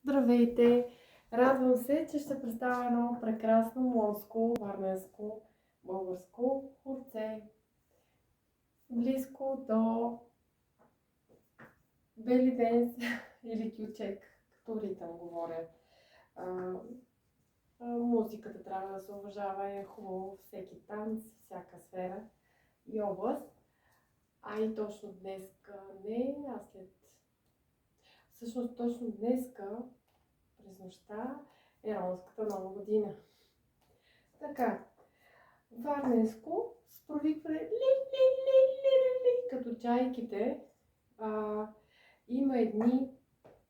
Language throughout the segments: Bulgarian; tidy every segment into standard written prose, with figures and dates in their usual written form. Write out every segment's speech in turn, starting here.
Здравейте! Радвам се, че ще представя едно прекрасно морско, варненско, българско хорце. Близко до бели денс или кючек, като ритъм говоря. Музиката трябва да се уважава и е хубаво всеки танц, всяка сфера и област. А и точно днеска не, Всъщност точно днеска през нощта е ромската нова година. Така, варненско с провикване ли, като чайките. Има едни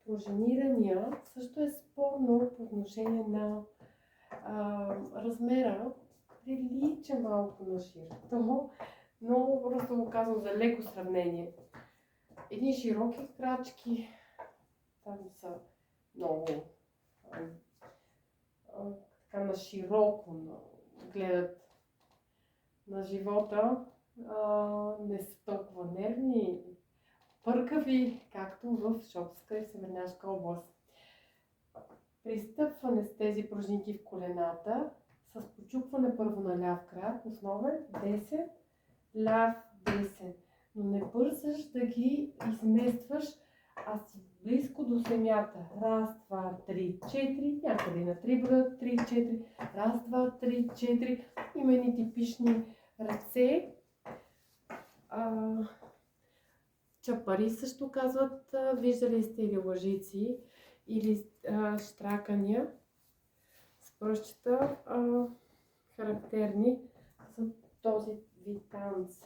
пружинирания, също е спорно по отношение на размера, прилича малко на широто, но просто го казвам за леко сравнение. Едни широки крачки, там са много така на широко гледат на живота, не са толкова нервни и пъркави, както в Шопска и Северняшка област. Пристъпване с тези пружинки в колената, с почупване първо на ляв крак, основен, десен, ляв, десен. Но не бързаш да ги изместваш, а си близко до земята. Раз, два, три, четири, някъде на три броя, три, четири, раз, два, три, четири. Има едни типични ръце. Чапари също казват, виждали сте или лъжици, или щракания с пръщчета, характерни за този вид танц.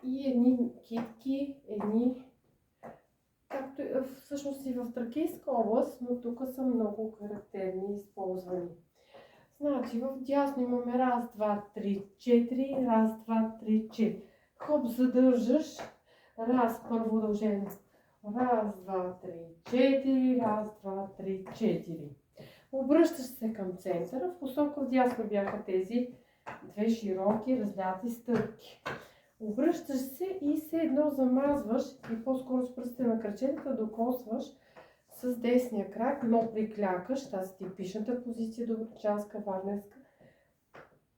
И едни китки, както всъщност и в Тракийска област, но тук са много характерни и използвани. Значи в дясно имаме раз, два, три, четири, раз, два, три, четири. Хоп, задържаш. Раз, първо удължение. Раз, два, три, четири, раз, два, три, четири. Обръщаш се към центъра. В посока вдясно бяха тези две широки разляти стъпки. Обръщаш се и все едно замазваш и по-скоро с пръстите на крачетата докосваш с десния крак, но приклякаш, тази типичната позиция доброчанска, варненска,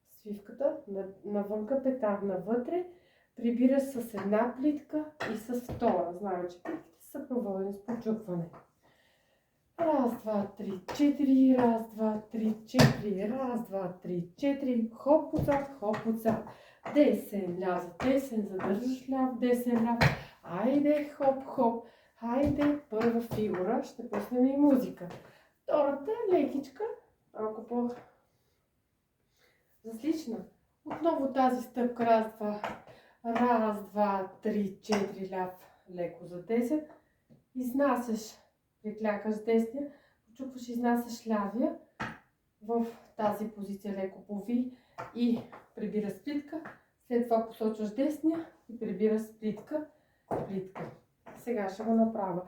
свивката, навънка пета, навътре, прибираш с една плитка и с втора. Знаем, че плитките са проводени с почупване. Раз, два, три, четири, раз, два, три, четири, раз, два, три, четири, хоп отзад, десен, ляв, десен, задържаш ляв, десен, ляв, айде, хоп, хоп, хайде, първа фигура, ще пуснем и музика. Втората лекичка, малко по-различна. Отново тази стъпка, раз, два, три, четири, ляв, леко за 10, изнасяш, приклякаш десния, почупваш, изнасяш лявия в тази позиция леко пови и прибира сплитка. След това посочваш десния и прибира сплитка, плитка. Сега ще го направя.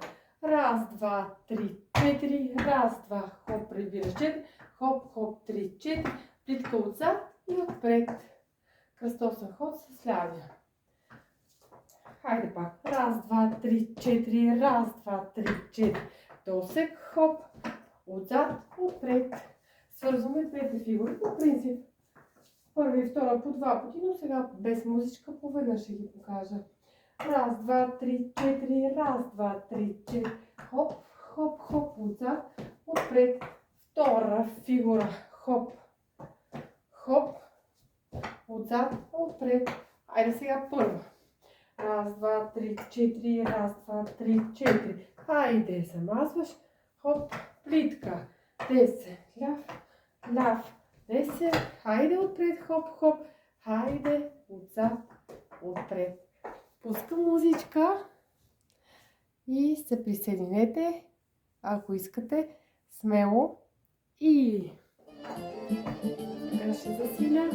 Раз, два, три, четири, раз, два, хоп, прибираш 4, хоп, хоп, 3, 4, плитка отзад и отпред. Кръстосен ход с лявия. Хайде пак. Раз, два, три, четири, раз, два, три, четири. Досек, хоп, отзад, отпред. Свързваме двете фигури по принцип. Първа и втора по два пъти, но сега без музичка поведнъж ще ги покажа. Раз, два, три, четири, раз, два, три, четири. Хоп, хоп, хоп, отзад, отпред. Втора фигура. Хоп, хоп, отзад, отпред. Айде сега първа. Раз, два, три, четири, раз, два, три, четири. Хайде, замазваш. Хоп, плитка. Десен, ляв, десен. Хайде отпред, хоп, хоп. Хайде, отзад, отпред. Пускам музичка и се присъединете, ако искате, смело. И сега ще засиля.